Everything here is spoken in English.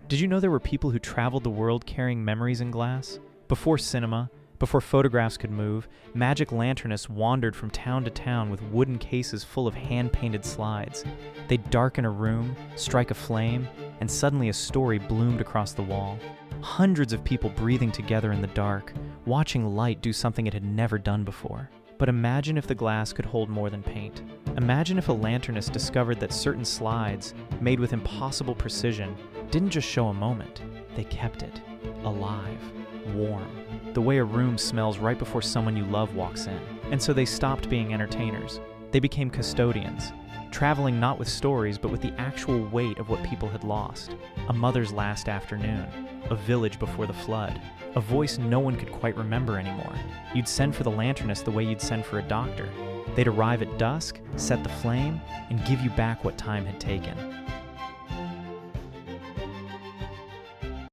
Did you know there were people who traveled the world carrying memories in glass? Before cinema, before photographs could move, magic lanternists wandered from town to town with wooden cases full of hand-painted slides. They'd darken a room, strike a flame, and suddenly a story bloomed across the wall. Hundreds of people breathing together in the dark, watching light do something it had never done before. But imagine if the glass could hold more than paint. Imagine if a lanternist discovered that certain slides, made with impossible precision, didn't just show a moment, they kept it alive, warm, the way a room smells right before someone you love walks in. And so they stopped being entertainers. They became custodians, traveling not with stories but with the actual weight of what people had lost. A mother's last afternoon, a village before the flood, a voice no one could quite remember anymore. You'd send for the lanternist the way you'd send for a doctor. They'd arrive at dusk, set the flame, and give you back what time had taken.